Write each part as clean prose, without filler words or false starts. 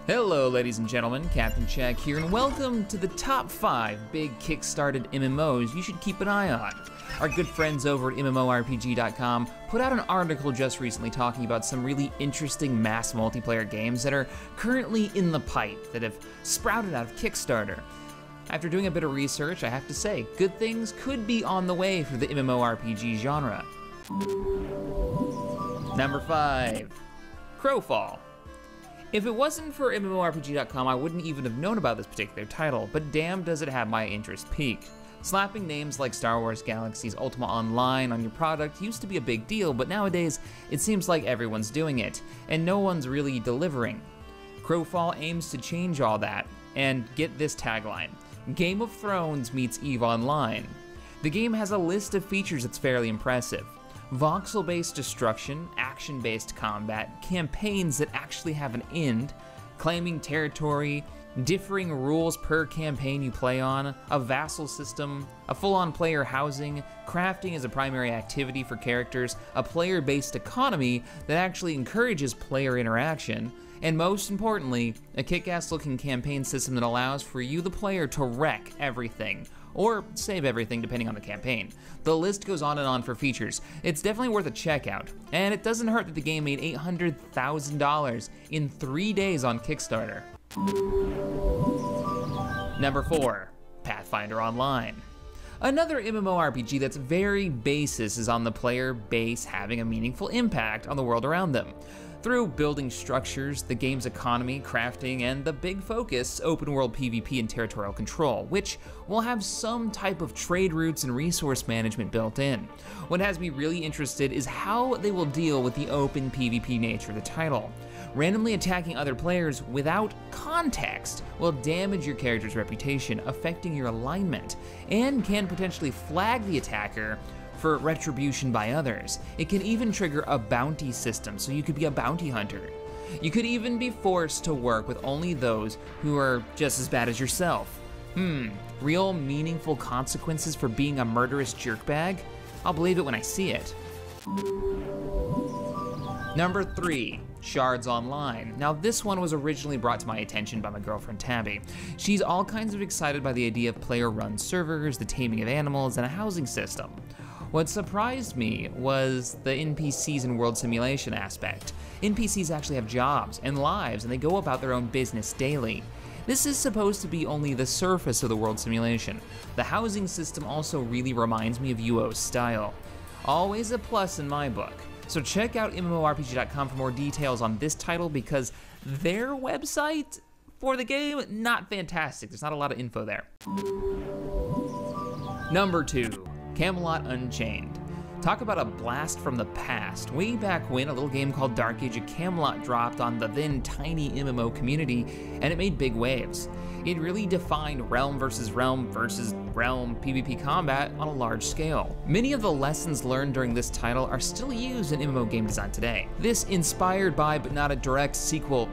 Hello ladies and gentlemen, CaptainShack here, and welcome to the top 5 big kickstarted MMOs you should keep an eye on. Our good friends over at MMORPG.com put out an article just recently talking about some really interesting mass multiplayer games that are currently in the pipe that have sprouted out of Kickstarter. After doing a bit of research, I have to say, good things could be on the way for the MMORPG genre. Number 5, Crowfall. If it wasn't for MMORPG.com, I wouldn't even have known about this particular title, but damn does it have my interest peaked. Slapping names like Star Wars Galaxy's Ultima Online on your product used to be a big deal, but nowadays it seems like everyone's doing it, and no one's really delivering. Crowfall aims to change all that, and get this tagline: Game of Thrones meets EVE Online. The game has a list of features that's fairly impressive. Voxel-based destruction, action-based combat, campaigns that actually have an end, claiming territory, differing rules per campaign you play on, a vassal system, a full-on player housing, crafting as a primary activity for characters, a player-based economy that actually encourages player interaction, and most importantly, a kick-ass looking campaign system that allows for you, the player, to wreck everything, or save everything depending on the campaign. The list goes on and on for features. It's definitely worth a check out, and it doesn't hurt that the game made $800,000 in 3 days on Kickstarter. Number 4, Pathfinder Online. Another MMORPG that's very basis is on the player base having a meaningful impact on the world around them. Through building structures, the game's economy, crafting, and the big focus, open world PvP and territorial control, which will have some type of trade routes and resource management built in. What has me really interested is how they will deal with the open PvP nature of the title. Randomly attacking other players without context will damage your character's reputation, affecting your alignment, and can potentially flag the attacker for retribution by others. It can even trigger a bounty system, so you could be a bounty hunter. You could even be forced to work with only those who are just as bad as yourself. Real meaningful consequences for being a murderous jerkbag? I'll believe it when I see it. Number 3, Shards Online. Now this one was originally brought to my attention by my girlfriend Tabby. She's all kinds of excited by the idea of player-run servers, the taming of animals, and a housing system. What surprised me was the NPCs and world simulation aspect. NPCs actually have jobs and lives, and they go about their own business daily. This is supposed to be only the surface of the world simulation. The housing system also really reminds me of UO's style. Always a plus in my book. So check out MMORPG.com for more details on this title, because their website for the game, not fantastic. There's not a lot of info there. Number 2, Camelot Unchained. Talk about a blast from the past. Way back when, a little game called Dark Age of Camelot dropped on the then tiny MMO community, and it made big waves. It really defined realm versus realm PvP combat on a large scale. Many of the lessons learned during this title are still used in MMO game design today. This inspired by, but not a direct sequel,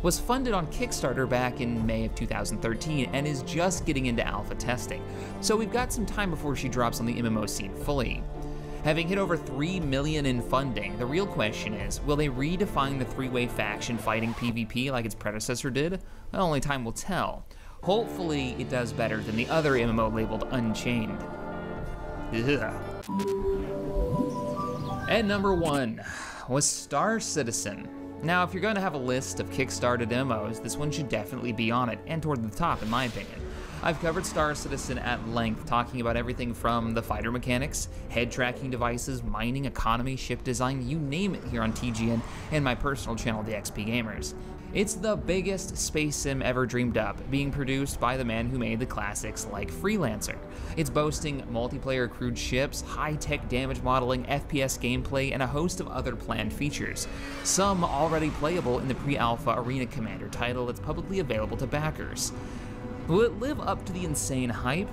was funded on Kickstarter back in May of 2013 and is just getting into alpha testing. So we've got some time before she drops on the MMO scene fully. Having hit over $3 million in funding, the real question is, will they redefine the three-way faction fighting PvP like its predecessor did? Well, only time will tell. Hopefully it does better than the other MMO labeled Unchained. Ugh. And number 1 was Star Citizen. Now, if you're going to have a list of kickstarted MMOs, this one should definitely be on it, and toward the top in my opinion. I've covered Star Citizen at length, talking about everything from the fighter mechanics, head tracking devices, mining, economy, ship design, you name it, here on TGN and my personal channel, the XP Gamers. It's the biggest space sim ever dreamed up, being produced by the man who made the classics like Freelancer. It's boasting multiplayer crewed ships, high-tech damage modeling, FPS gameplay, and a host of other planned features. Some already playable in the pre-alpha Arena Commander title that's publicly available to backers. Will it live up to the insane hype?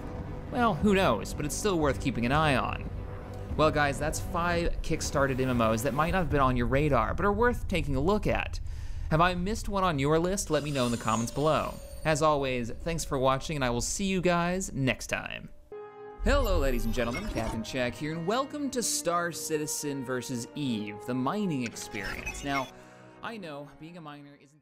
Well, who knows, but it's still worth keeping an eye on. Well guys, that's 5 kickstarted MMOs that might not have been on your radar, but are worth taking a look at. Have I missed one on your list? Let me know in the comments below. As always, thanks for watching, and I will see you guys next time. Hello ladies and gentlemen, CaptainShack here, and welcome to Star Citizen vs. EVE, the mining experience. Now, I know being a miner isn't